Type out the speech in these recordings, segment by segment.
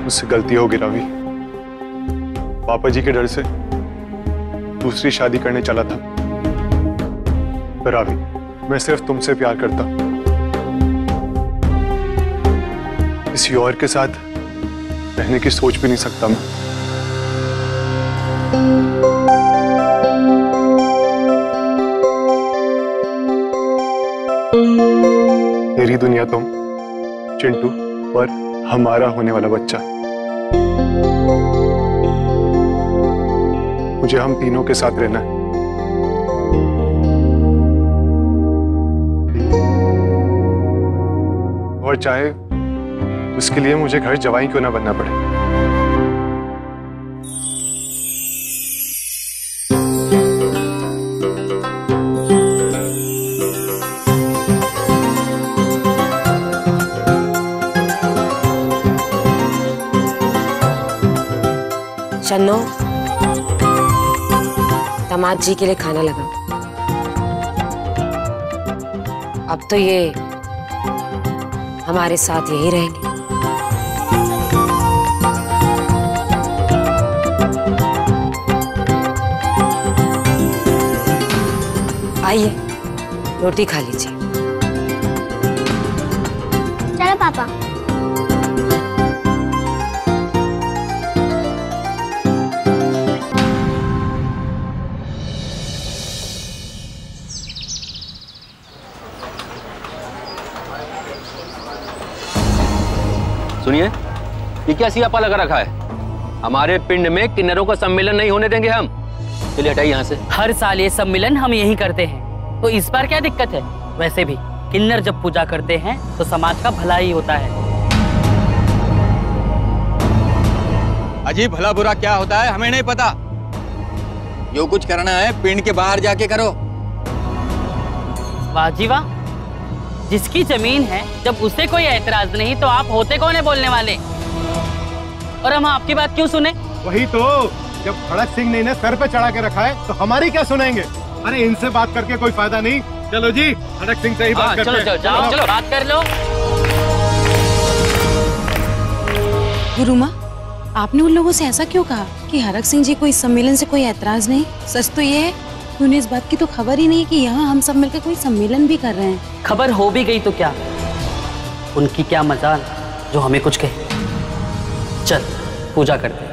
मुझसे गलती हो गई रावी। पापा जी के डर से दूसरी शादी करने चला था। पर रावी, मैं सिर्फ तुमसे प्यार करता, किसी और के साथ रहने की सोच भी नहीं सकता मैं। मेरी दुनिया तुम, चिंटू और हमारा होने वाला बच्चा। मुझे हम तीनों के साथ रहना है। और चाहे उसके लिए मुझे घर जवाई क्यों ना बनना पड़े। चन्नो, दामाद जी के लिए खाना लगा। अब तो ये हमारे साथ यही रहेंगे। आइए, रोटी खा लीजिए। चलो पापा। सुनिए, ये क्या सियापा लगा रखा है? हमारे पिंड में किन्नरों का सम्मेलन नहीं होने देंगे हम। चलिए हटाइए यहाँ से। हर साल ये सम्मेलन हम यही करते हैं, तो इस बार क्या दिक्कत है? वैसे भी किन्नर जब पूजा करते हैं तो समाज का भला ही होता है। अजी, भला बुरा क्या होता है हमें नहीं पता। जो कुछ करना है पिंड के बाहर जाके करो। वाह जी वाह, जिसकी जमीन है जब उसे कोई ऐतराज नहीं तो आप होते कौन है बोलने वाले? और हम आपकी बात क्यों सुने? वही तो, जब खड़क सिंह ने इन्हें सर पे चढ़ा के रखा है तो हमारी क्या सुनेंगे? अरे इनसे बात करके कोई फायदा नहीं। चलो जी, खड़क सिंह से ही बात करते हैं। चलो बात कर लो। गुरुमा, आपने उन लोगों से ऐसा क्यों कहा कि हरक सिंह जी को इस सम्मेलन से कोई ऐतराज नहीं? सच तो ये है उन्हें इस बात की तो खबर ही नहीं कि यहाँ हम सब मिलकर कोई सम्मेलन भी कर रहे हैं। खबर हो भी गई तो क्या, उनकी क्या मजाल जो हमें कुछ कहे। चल पूजा करते हैं।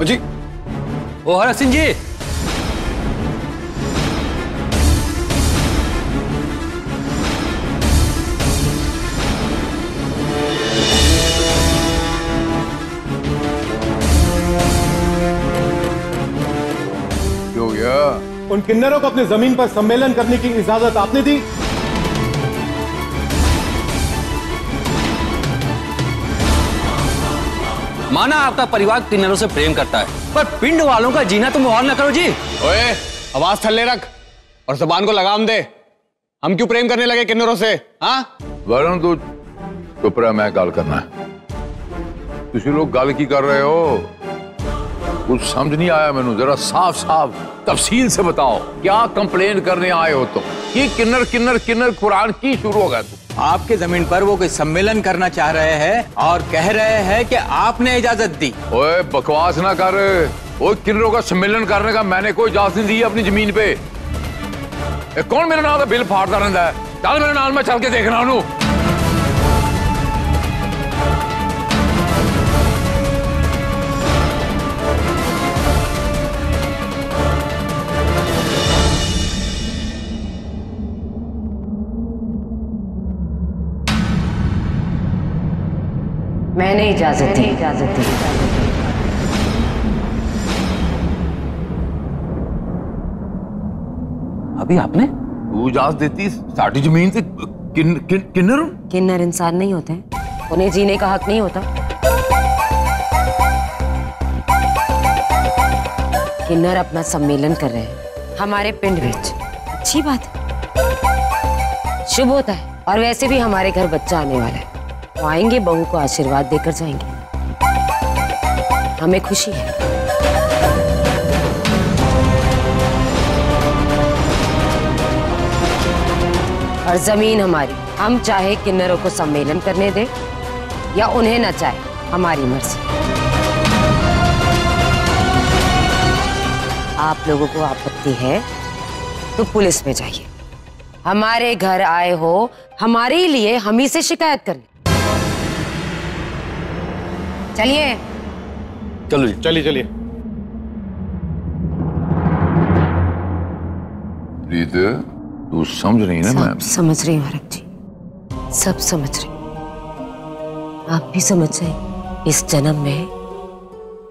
जी, ओ हरक सिंह जी, हो गया? उन किन्नरों को अपनी जमीन पर सम्मेलन करने की इजाजत आपने दी? माना आपका परिवार किन्नरों से प्रेम करता है, पर पिंड वालों का जीना तुम मुहाल न करो जी। ओए, आवाज थल्ले रख और जुबान को लगाम दे। हम क्यों प्रेम करने लगे किन्नरों से? हाँ, वरुण तू चुप रहा, मैं गल करना है। तुसी लोग गल की कर रहे हो? कुछ समझ नहीं आया मैनू, जरा साफ साफ तफसील से बताओ, क्या कंप्लेन करने आए हो तुम? कि किन्नर किन्नर किन्नर कुरान की शुरू हो गया तू? आपके जमीन पर वो कोई सम्मेलन करना चाह रहे हैं और कह रहे हैं कि आपने इजाजत दी। ओए बकवास ना कर। ओए, किन्नरों का सम्मेलन करने का मैंने कोई इजाजत नहीं दी अपनी जमीन पे। कौन मेरे नाम का बिल फाड़ता रहता है? चल मेरे नाल, मैं चल के देखना उन्होंने। मैंने इजाजत दी। अभी आपने? तू इजाजत देती साड़ी जमीन से किन्नर? किन्नर इंसान नहीं होते हैं, उन्हें जीने का हक नहीं होता। किन्नर अपना सम्मेलन कर रहे हैं हमारे पिंड विच, अच्छी बात है। शुभ होता है। और वैसे भी हमारे घर बच्चा आने वाला है, वो आएंगे, बहू को आशीर्वाद देकर जाएंगे। हमें खुशी है। और जमीन हमारी, हम चाहे किन्नरों को सम्मेलन करने दें या उन्हें न चाहे, हमारी मर्जी। आप लोगों को आपत्ति है तो पुलिस में जाइए। हमारे घर आए हो हमारे लिए हम ही से शिकायत करने। चलिए चलो जी। चलिए चलिए। प्रीत, तू समझ रही ना? मैं समझ रही हूँ हरक जी, सब समझ रही। आप भी समझ जाए, इस जन्म में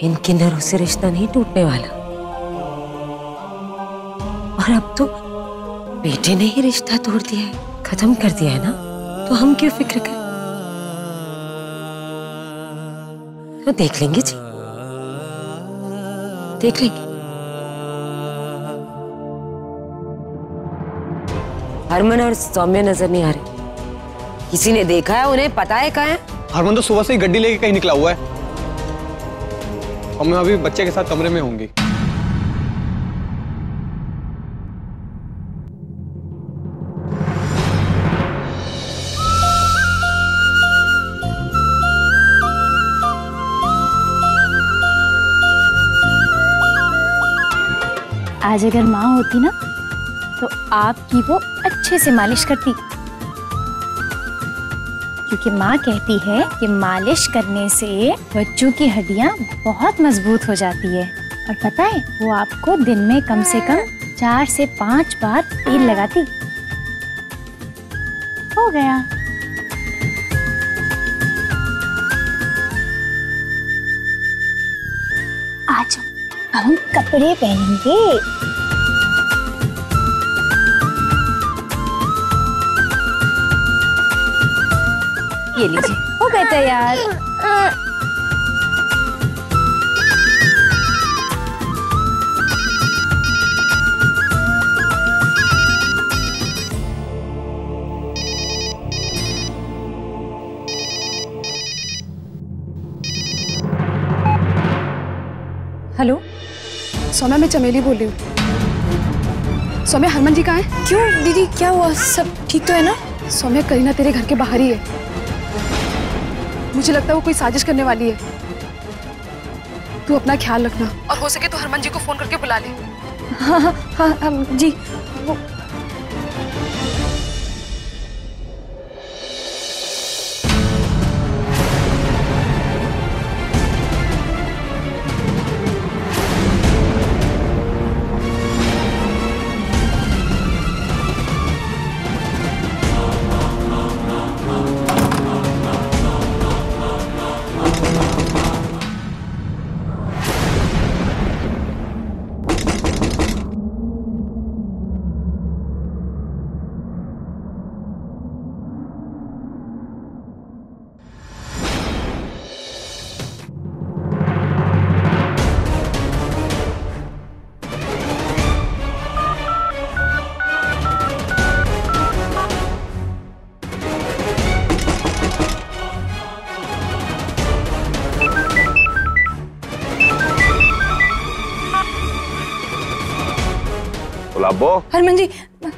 इन किन्नरों से रिश्ता नहीं टूटने वाला। और अब तो बेटे ने ही रिश्ता तोड़ दिया है, खत्म कर दिया है ना, तो हम क्यों फिक्र करें? तो देख लेंगे जी, देख लेंगे। हरमन और सौम्य नजर नहीं आ रहे। किसी ने देखा है उन्हें? पता है कहाँ है? हरमन तो सुबह से ही गड्डी लेके कहीं निकला हुआ है और मैं अभी बच्चे के साथ कमरे में होंगी। आज अगर माँ होती ना तो आपकी वो अच्छे से मालिश करती, क्योंकि माँ कहती है कि मालिश करने से बच्चों की हड्डियाँ बहुत मजबूत हो जाती है। और पता है, वो आपको दिन में कम से कम 4 से 5 बार तेल लगाती। हो गया। आज हम कपड़े पहनेंगे। ये लीजिए, हो गए तैयार। हेलो सौम्या, मैं चमेली बोल रही हूँ। सौम्या, हरमन जी कहाँ है? क्यों दीदी, क्या हुआ? सब ठीक तो है ना? सौम्या, करीना तेरे घर के बाहर ही है। मुझे लगता है वो कोई साजिश करने वाली है। तू अपना ख्याल रखना और हो सके तो हरमन जी को फोन करके बुला ले। हाँ हाँ हाँ, हाँ जी। वो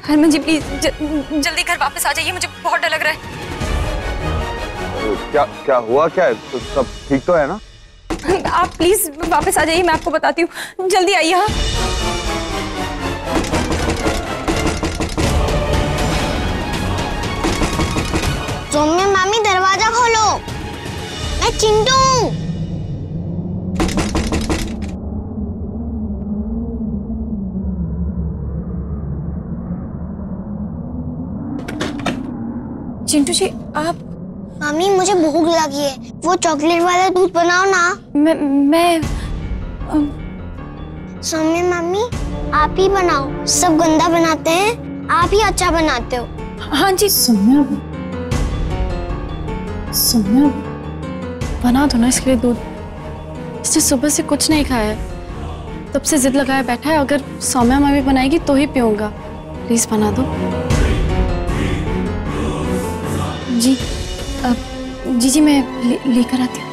हरमन जी प्लीज जल्दी घर वापस आ जाइए, मुझे बहुत डर लग रहा है। क्या हुआ? क्या है? तो सब ठीक तो है ना? आप प्लीज वापस आ जाइए, मैं आपको बताती हूँ। जल्दी आइए। हाँ सौम्या मामी, दरवाजा खोलो, मैं चिंटू हूँ। चिंटू जी, आप? मामी, मुझे भूख लगी है, वो चॉकलेट वाला दूध बनाओ ना। मैं सौम्या मामी, आप ही बनाओ। सब गंदा बनाते हैं, आप ही अच्छा बनाते हो। हाँ जी। सौम्या बना दो ना इसके लिए दूध। इसने सुबह से कुछ नहीं खाया है, तब से जिद लगाए बैठा है। अगर सौम्या मामी बनाएगी तो ही पीऊंगा। प्लीज बना दो। जी जी मैं लेकर आती हूँ।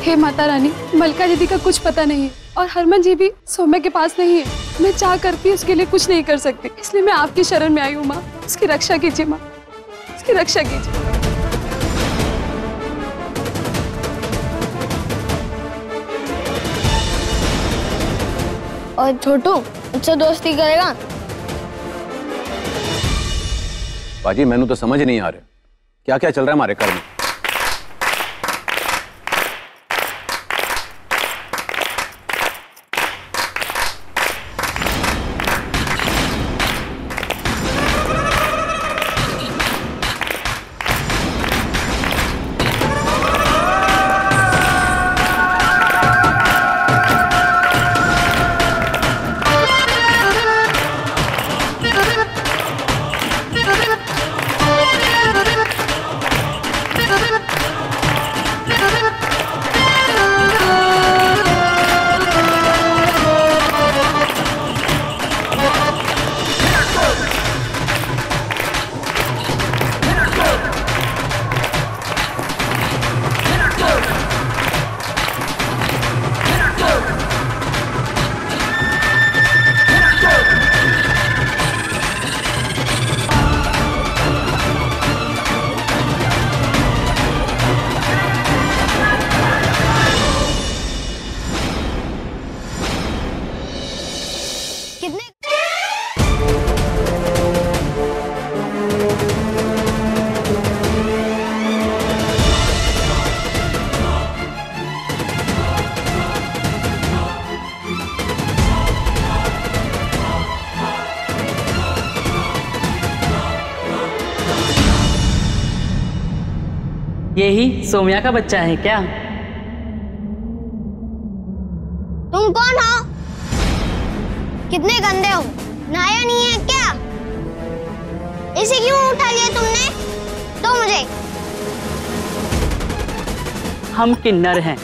हे माता रानी, मलका दीदी का कुछ पता नहीं है और हरमन जी भी सौम्य के पास नहीं है। मैं चाह करती उसके लिए कुछ नहीं कर सकती, इसलिए मैं आपकी शरण में आई हूँ माँ। उसकी रक्षा कीजिए माँ, उसकी रक्षा कीजिए। और छोटू मुझसे दोस्ती करेगा? बाजी मैंने तो समझ नहीं आ रहा क्या क्या चल रहा है हमारे घर में। यही सोम्या का बच्चा है क्या? तुम कौन हो? कितने गंदे हो, नहाया नहीं है क्या? इसे क्यों उठा लिया तुमने? तो मुझे हम किन्नर हैं,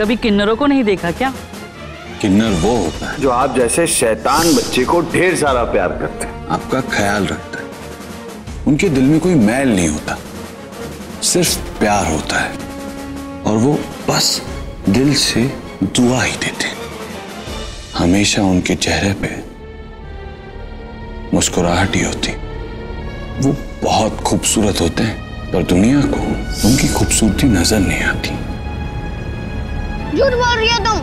कभी किन्नरों को नहीं देखा क्या? किन्नर वो होता है जो आप जैसे शैतान बच्चे को ढेर सारा प्यार करते हैं, आपका ख्याल रखता है। उनके दिल में कोई मैल नहीं होता, सिर्फ प्यार होता है और वो बस दिल से दुआ ही देते हैं। हमेशा उनके चेहरे पे मुस्कुराहट ही होती। वो बहुत खूबसूरत होते हैं पर दुनिया को उनकी खूबसूरती नजर नहीं आती। झूठ बोल रही हो तुम।